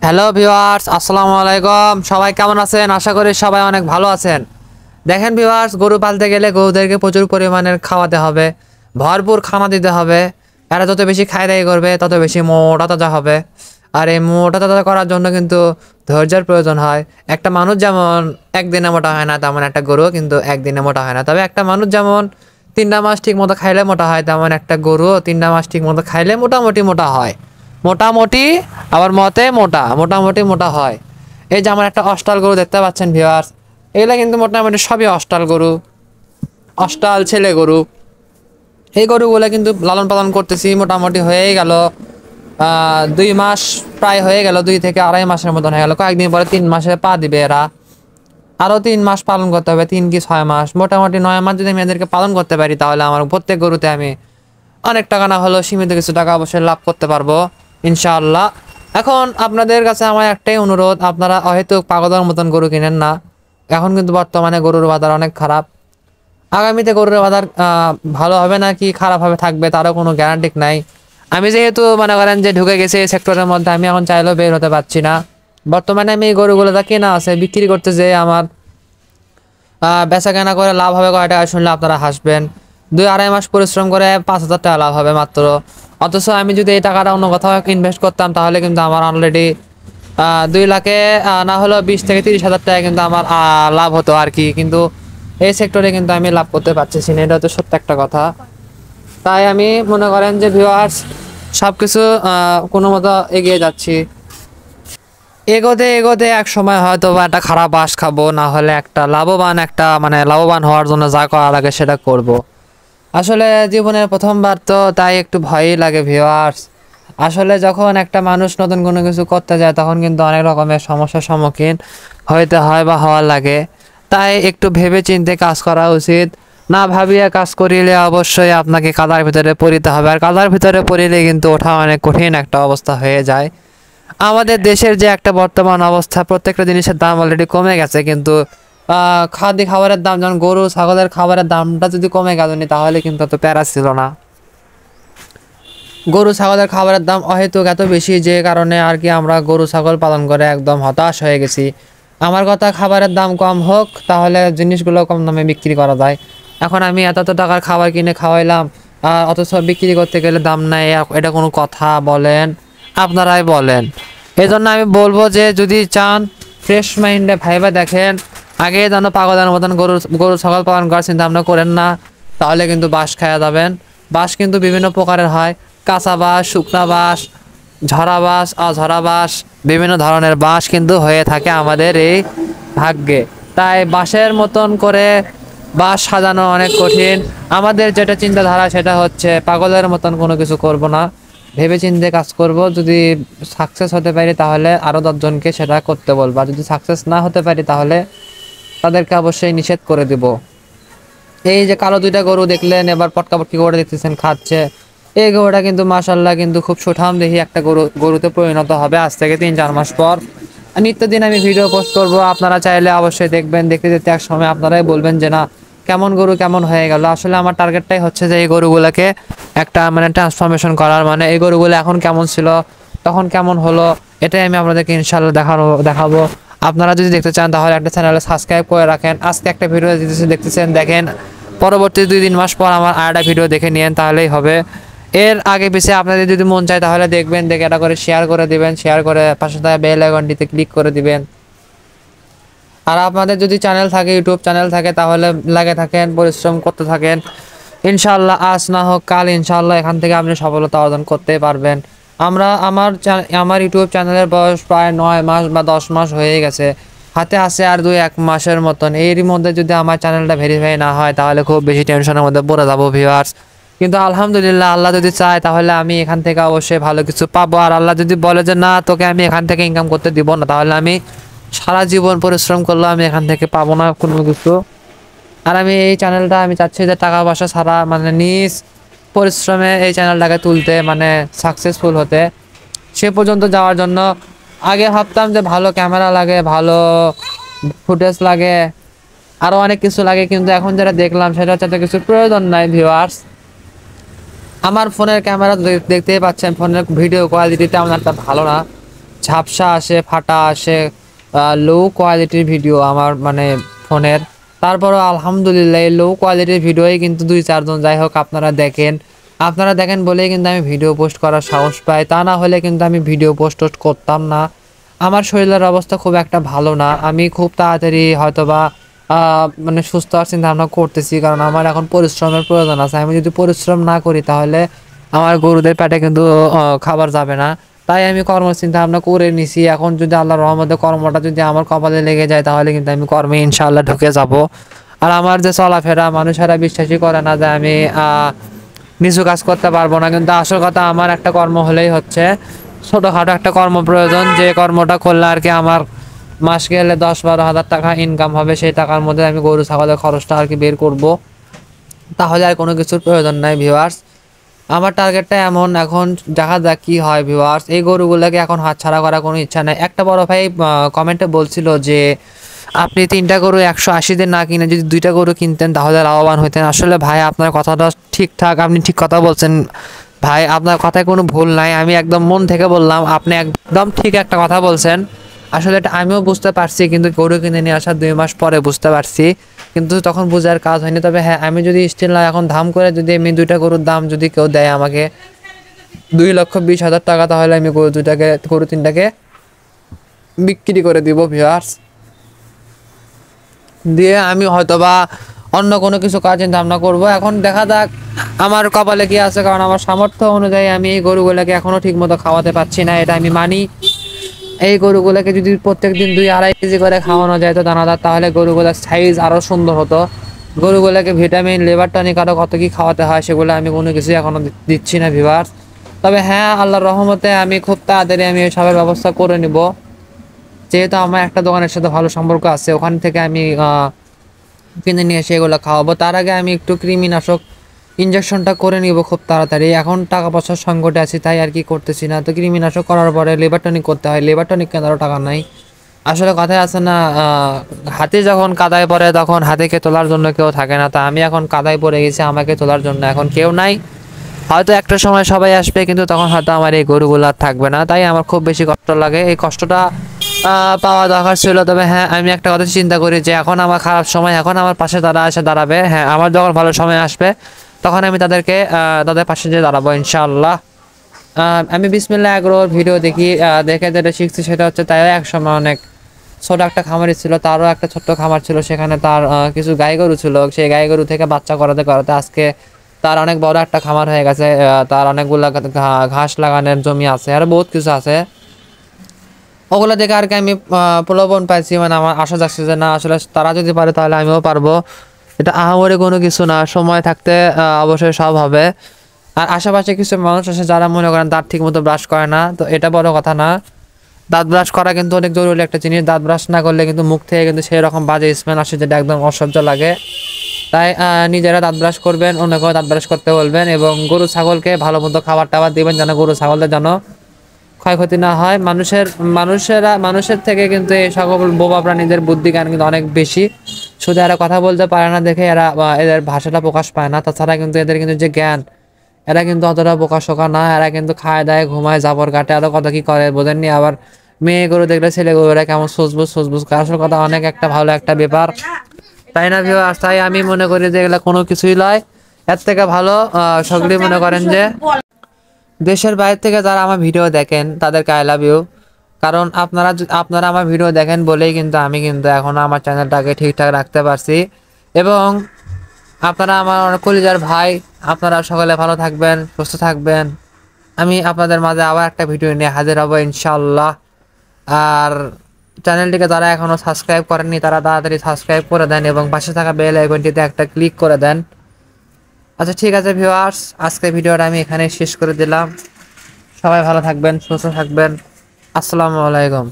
Hello viewers, আসসালামু আলাইকুম। সবাই কেমন আছেন? আশা করি সবাই অনেক ভালো আছেন। দেখেন ভিউয়ার্স, গরু পালতে গেলে গরুদেরকে প্রচুর পরিমাণের খাওয়াতে হবে, ভরপুর খানা দিতে হবে। এরা যত বেশি খাই দাই করবে তত বেশি মোটা তাজা হবে। আর এই মোটা তাজা করার জন্য কিন্তু ধৈর্যের প্রয়োজন হয়। একটা মানুষ যেমন একদিনে মোটা হয় না, তেমন একটা গরুও কিন্তু একদিনে মোটা হয় না। তবে একটা মানুষ যেমন 3টা মাস ঠিক মতো খাইলে মোটা হয়, তেমন একটা গরুও 3টা মাস ঠিক মতো খাইলে মোটামুটি মোটা হয়। মোটামুটি আবার মতে মোটা, মোটামুটি মোটা হয়। এই যে আমার একটা অস্টাল গরু দেখতে পাচ্ছেন ভিউয়ার্স, এগুলা কিন্তু মোটামুটি সবই অস্টাল গরু, অস্টাল ছেলে গরু। এই গরুগুলো কিন্তু লালন পালন করতেছি, মোটামুটি হয়ে গেল 2 মাস, প্রায় হয়ে গেল, 2 থেকে আড়াই মাসের মতন হয়ে গেল। কয়েকদিন পরে 3 মাসে পা দিবে এরা। আরও 3 মাস পালন করতে হবে, 3 কি 6 মাস, মোটামুটি 9 মাস যদি আমি এদেরকে পালন করতে পারি, তাহলে আমার প্রত্যেক গরুতে আমি অনেক টাকা না হলেও সীমিত কিছু টাকা অবশ্যই লাভ করতে পারবো ইনশাআল্লাহ। এখন আপনাদের কাছে আমার একটাই অনুরোধ, আপনারা হয়তো পাগলের মতন গরু কিনেন না। এখন কিন্তু বর্তমানে গরুর বাজার অনেক খারাপ। আগামীতে গরুর বাজার ভালো হবে না কি খারাপ হবে থাকবে তারও কোনো গ্যারান্টি নাই। আমি যেহেতু মনে করেন যে ঢুকে গেছি এই সেক্টরের মধ্যে, আমি এখন চাইলেও বের হতে পারছি না। বর্তমানে আমি এই গরুগুলো যা কেনা আছে বিক্রি করতে যেয়ে আমার বেচা কেনা করে লাভ হবে কয় টাকা শুনলে আপনারা হাসবেন। 2-2.5 মাস পরিশ্রম করে 5,000 টাকা লাভ হবে মাত্র। অথচ আমি যদি এই টাকাটা অন্য কোথাও ইনভেস্ট করতাম, তাহলে কিন্তু আমার অলরেডি 2 লাখে না হলেও 20 থেকে 30 হাজার টাকা কিন্তু আমার লাভ হতো আর কি। কিন্তু এই সেক্টরে কিন্তু আমি লাভ করতে পারতেছি না, এটা হচ্ছে সত্য একটা কথা। তাই আমি মনে করেন যে ভিউয়ার্স, সব কিছু কোনো মতো এগিয়ে যাচ্ছি। এগোতে এগোতে এক সময় হয়তো বা একটা খারাপ বাস খাবো, না হলে একটা লাভবান, একটা মানে লাভবান হওয়ার জন্য যা করা লাগে সেটা করব। আসলে জীবনের প্রথমবার তো, তাই একটু ভয়ই লাগে ভিউয়ার্স। আসলে যখন একটা মানুষ নতুন কোনো কিছু করতে যায়, তখন কিন্তু অনেক রকমের সমস্যার সম্মুখীন হইতে হয় বা হওয়ার লাগে। তাই একটু ভেবে চিন্তে কাজ করা উচিত। না ভাবিয়ে কাজ করিলে অবশ্যই আপনাকে কাদার ভিতরে পড়িতে হবে, আর কাদার ভিতরে পড়িলে কিন্তু ওঠা অনেক কঠিন একটা অবস্থা হয়ে যায়। আমাদের দেশের যে একটা বর্তমান অবস্থা, প্রত্যেকটা জিনিসের দাম অলরেডি কমে গেছে, কিন্তু খাবারের দাম, যেমন গরু ছাগলের খাবারের দামটা যদি কমে গেল নি, তাহলে কিন্তু এত প্যারা ছিল না। গরু ছাগলের খাবারের দাম অহেতুক এত বেশি, যে কারণে আর কি আমরা গরু ছাগল পালন করে একদম হতাশ হয়ে গেছি। আমার কথা, খাবারের দাম কম হোক, তাহলে জিনিসগুলো কম দামে বিক্রি করা যায়। এখন আমি এত টাকার খাবার কিনে খাওয়াইলাম, অথচ বিক্রি করতে গেলে দাম নাই, এটা কোনো কথা বলেন? আপনারাই বলেন। এই জন্য আমি বলবো যে যদি চান ফ্রেশ মাইন্ডে ভাইবা দেখেন, আগে যেন পাগলের মতন গরু গরু ছাগল পালন করার চিন্তা ভাবনা করেন না, তাহলে কিন্তু বাঁশ খাওয়া যাবেন। বাঁশ কিন্তু বিভিন্ন প্রকারের হয়, কাঁচা বাঁশ, শুকনা বাঁশ, ঝরা বাঁশ, অঝরা বাঁশ, বিভিন্ন ধরনের বাঁশ কিন্তু হয়ে থাকে আমাদের এই ভাগ্যে। তাই বাঁশের মতন করে বাঁশ সাজানো অনেক কঠিন। আমাদের যেটা চিন্তাধারা সেটা হচ্ছে পাগলের মতন কোনো কিছু করব না, ভেবে চিন্তে কাজ করব। যদি সাকসেস হতে পারি তাহলে আরও 10 জনকে সেটা করতে বলবো, আর যদি সাকসেস না হতে পারি তাহলে তাদেরকে অবশ্যই নিষেধ করে দিব। এই যে কালো 2টা গরু দেখলেন, এবার পটকাপটকি করে দেখতেছেন খাচ্ছে, এই গরুটা কিন্তু মাশাল্লাহ কিন্তু খুব সুঠাম দেখি একটা গরুতে পরিণত হবে আজ থেকে 3-4 মাস পর। নিত্যদিন আমি ভিডিও পোস্ট করব, আপনারা চাইলে অবশ্যই দেখবেন। দেখতে দেখতে এক সময় আপনারাই বলবেন যে না, কেমন গরু কেমন হয়ে গেল। আসলে আমার টার্গেটটাই হচ্ছে যে এই গরুগুলোকে একটা মানে ট্রান্সফরমেশন করার, মানে এই গরুগুলো এখন কেমন ছিল তখন কেমন হলো, এটাই আমি আপনাদেরকে ইনশাল্লাহ দেখাবো। আপনারা যদি দেখতে চান তাহলে একটা চ্যানেলে সাবস্ক্রাইব করে রাখেন। আজকে একটা ভিডিও দেখতেছেন, দেখেন, পরবর্তী 2-3 মাস পর আমার আরেকটা ভিডিও দেখে নিন, তাহলেই হবে। এর আগে পিছিয়ে আপনাদের যদি মন চায় তাহলে দেখবেন, দেখে এটা করে শেয়ার করে দিবেন, শেয়ার করে পাশে থাকা বেল আইকনটিতে ক্লিক করে দিবেন। আর আপনাদের যদি চ্যানেল থাকে, ইউটিউব চ্যানেল থাকে, তাহলে লাগে থাকেন, পরিশ্রম করতে থাকেন। ইনশাআল্লাহ আজ না হোক কাল ইনশাআল্লাহ এখান থেকে আপনি সফলতা অর্জন করতে পারবেন। আমার ইউটিউব চ্যানেলের বয়স প্রায় 9 মাস বা 10 মাস হয়ে গেছে, হাতে আছে আর 2-1 মাসের মতন। এরই মধ্যে যদি আমার চ্যানেলটা ভেরিফাই না হয়, তাহলে খুব বেশি টেনশনের মধ্যে পড়ে যাবো ভিউয়ার্স। কিন্তু আলহামদুলিল্লাহ, আল্লাহ যদি চায় তাহলে আমি এখান থেকে অবশ্যই ভালো কিছু পাবো। আর আল্লাহ যদি বলে যে না, তোকে আমি এখান থেকে ইনকাম করতে দিব না, তাহলে আমি সারা জীবন পরিশ্রম করলেও আমি এখান থেকে পাবো না কোনো কিছু। আর আমি এই চ্যানেলটা আমি চাচ্ছি যে টাকা পয়সা ছাড়া, মানে নিজ পরিশ্রমে এই চ্যানেলটাকে তুলতে, মানে সাকসেসফুল হতে, সে পর্যন্ত যাওয়ার জন্য। আগে ভাবতাম যে ভালো ক্যামেরা লাগে, ভালো ফুটেজ লাগে, আরও অনেক কিছু লাগে, কিন্তু এখন যেটা দেখলাম সেটা হচ্ছে কিছু প্রয়োজন নাই ভিউয়ার্স। আমার ফোনের ক্যামেরা দেখতেই পাচ্ছেন, ফোনের ভিডিও কোয়ালিটি তেমন একটা ভালো না। ঝাপসা আসে, ফাটা আসে, লো কোয়ালিটির ভিডিও আমার মানে ফোনের। তারপরও আলহামদুলিল্লাহ এই লো কোয়ালিটির ভিডিওই কিন্তু 2-4 জন যাই হোক আপনারা দেখেন বলেই কিন্তু আমি ভিডিও পোস্ট করার সাহস পাই, তা না হলে কিন্তু আমি ভিডিও পোস্ট করতাম না। আমার শরীরের অবস্থা খুব একটা ভালো না, আমি খুব তাড়াতাড়ি হয়তোবা মানে সুস্থ হওয়ার চিন্তা ভাবনা করতেছি, কারণ আমার এখন পরিশ্রমের প্রয়োজন আছে। আমি যদি পরিশ্রম না করি তাহলে আমার গরুদের পেটে কিন্তু খাবার যাবে না। তাই আমি কর্ম চিন্তা ভাবনা করে নিছি। এখন যদি আল্লাহর রহমতে কর্মটা যদি আমার কপালে লেগে যায় তাহলে কিন্তু আমি কর্মে ইনশাআল্লাহ ঢুকে যাব। আর আমার যে চলাফেরা মানুষেরা বিশ্বাসই করে না যে আমি নিচু কাজ করতে পারবো না, কিন্তু আসল কথা আমার একটা কর্ম হলেই হচ্ছে, ছোটোখাটো একটা কর্ম প্রয়োজন, যে কর্মটা করলে আর কি আমার মাস গেলে 10-12 হাজার টাকা ইনকাম হবে। সেই টাকার মধ্যে আমি গরু ছাগলের খরচটা আর কি বের করব, তাহলে আর কোনো কিছুর প্রয়োজন নাই ভিউয়ার্স। আমার টার্গেটটা এমন, এখন দেখা যাক কি হয় ভিউয়ার্স। এই গরুগুলোকে এখন হাতছাড়া করার কোনো ইচ্ছা নাই। একটা বড় ভাই কমেন্টে বলছিল যে আপনি 3টা গরু 180 দিয়ে না কিনে যদি 2টা গরু কিনতেন তাহলে লাভবান হতেন। আসলে ভাই আপনার কথাটা ঠিকঠাক, আপনি ঠিক কথা বলছেন ভাই, আপনার কথায় কোনো ভুল নাই। আমি একদম মন থেকে বললাম, আপনি একদম ঠিক একটা কথা বলছেন। আসলে এটা আমিও বুঝতে পারছি, কিন্তু গরু কিনে নিয়ে আসার 2 মাস পরে বুঝতে পারছি, কিন্তু তখন বোঝার কাজ হয়নি। তবে হ্যাঁ, আমি যদি স্টিল না এখন ধাম করে যদি আমি 2টা গরুর দাম যদি কেউ দেয় আমাকে 2,20,000 টাকা, তাহলে আমি গরু 3টাকে বিক্রি করে দিব ভিউয়ার্স। দিয়ে আমি হয়তোবা অন্য কোনো কিছু কাজ চিন্তা ভাবনা করবো। এখন দেখা যাক আমার কপালে কি আছে, কারণ আমার সামর্থ্য অনুযায়ী আমি এই গরুগুলোকে এখনও ঠিকমতো খাওয়াতে পারছি না, এটা আমি মানি। এই গরুগুলোকে যদি প্রত্যেকদিন 2-2.5 কেজি করে খাওয়ানো যায় তো দানাদার, তাহলে গরুগুলোর সাইজ আরও সুন্দর হতো। গরুগুলোকে ভিটামিন, লিভার টনিক আরও কত কী খাওয়াতে হয় সেগুলো আমি কোনো কিছুই এখনও দিচ্ছি না ভিউয়ার্স। তবে হ্যাঁ, আল্লাহর রহমতে আমি খুব তাড়াতাড়ি আমি এসবের ব্যবস্থা করে নিব, যেহেতু আমার একটা দোকানের সাথে ভালো সম্পর্ক আছে, ওখান থেকে আমি কিনে নিয়ে এসে এগুলো খাওয়াবো। তার আগে আমি একটু কৃমিনাশক ইঞ্জেকশনটা করে নিব খুব তাড়াতাড়ি। এখন টাকা পয়সার সংকটে আছি তাই আর কি করতেছি না। তো কৃমিনাশক করার পরে লিভার টনিক করতে হয়, লিভার টনিক কেনারও টাকা নাই। আসলে কথায় আছে না, হাতি যখন কাদায় পড়ে তখন হাতিকে তোলার জন্য কেউ থাকে না। তা আমি এখন কাদায় পড়ে গেছি, আমাকে তোলার জন্য এখন কেউ নাই। হয়তো একটা সময় সবাই আসবে, কিন্তু তখন হয়তো আমার এই গরুগুলো আর থাকবে না। তাই আমার খুব বেশি কষ্ট লাগে, এই কষ্টটা পাওয়া দরকার ছিল। তবে হ্যাঁ, আমি একটা কথা চিন্তা করি যে এখন আমার খারাপ সময়, এখন আমার পাশে তারা এসে দাঁড়াবে। হ্যাঁ, আমার যখন ভালো সময় আসবে তখন আমি তাদের পাশে যেয়ে দাঁড়াবো ইনশাআল্লাহ। আমি বিসমিল্লাহ এগ্রোর ভিডিও দেখি, দেখে যেটা শিখছি সেটা হচ্ছে, তাই একসময় অনেক ছোট একটা খামারই ছিল, তারও একটা ছোট্ট খামার ছিল, সেখানে তার কিছু গাই গরু ছিল। সেই গাই গরু থেকে বাচ্চা করাতে করাতে আজকে তার অনেক বড় একটা খামার হয়ে গেছে। তার অনেকগুলো ঘাস লাগানোর জমি আছে, আর বহুত কিছু আছে। ওগুলো দেখে আর কি আমি প্রলোভন পাইছি, মানে আমার আশা যাচ্ছে যে না, আসলে তারা যদি পারে তাহলে আমিও পারবো। এটা আহামরি কোনো কিছু না, সময় থাকতে অবশ্যই সব হবে। আর আশেপাশে কিছু মানুষ আছে যারা মনে করেন দাঁত ঠিক মতো ব্রাশ করে না, তো এটা বড় কথা না। দাঁত ব্রাশ করা কিন্তু অনেক জরুরি একটা জিনিস। দাঁত ব্রাশ না করলে কিন্তু মুখ থেকে কিন্তু সেই রকম বাজে স্মেল আসে, যেটা একদম অসহ্য লাগে। তাই নিজেরা দাঁত ব্রাশ করবেন, অন্যকেও দাঁত ব্রাশ করতে বলবেন, এবং গরু ছাগলকে ভালো মতো খাবার টাবার দিবেন, যেন গরু ছাগলদের যেন ক্ষয়ক্ষতি না হয়। মানুষের থেকে কিন্তু এই সকল বোবা প্রাণীদের বুদ্ধি জ্ঞান কিন্তু অনেক বেশি। শুধু এরা কথা বলতে পারে না দেখে এদের ভাষাটা প্রকাশ পায় না, তাছাড়া কিন্তু এদের কিন্তু যে জ্ঞান, এরা কিন্তু অতটা প্রকাশকা না। এরা কিন্তু খায় দায় ঘুমায় জাবর কাটে, আরো কত কি করে বোঝেননি। আবার মেয়ে গরু দেখলে ছেলে গরুরা কেমন সুসবুস করে, আসল কথা অনেক একটা ভালো একটা ব্যাপার, তাই না ভিউয়ার্স? তাই আমি মনে করি যে এগুলো কোনো কিছুই নয়, এর থেকে ভালো সকলেই মনে করেন যে দেশের বাইরে থেকে যারা আমার ভিডিও দেখেন তাদেরকে আই লাভ ইউ। কারণ আপনারা আমার ভিডিও দেখেন বলেই কিন্তু আমি কিন্তু এখনো আমার চ্যানেলটাকে ঠিকঠাক রাখতে পারছি। এবং আপনারা আমার অনেক কলিজার ভাই, আপনারা সকলে ভালো থাকবেন, সুস্থ থাকবেন। আমি আপনাদের মাঝে আবার একটা ভিডিও নিয়ে হাজির হব ইনশাআল্লাহ। আর চ্যানেলটিকে যারা এখনও সাবস্ক্রাইব করেননি তারা তাড়াতাড়ি সাবস্ক্রাইব করে দেন, এবং পাশে থাকা বেল আইকনটিতে একটা ক্লিক করে দেন। আচ্ছা ঠিক আছে ভিউয়ার্স, আজকে ভিডিওটা আমি এখানে শেষ করে দিলাম। সবাই ভালো থাকবেন, সুস্থ থাকবেন। আসসালামু আলাইকুম।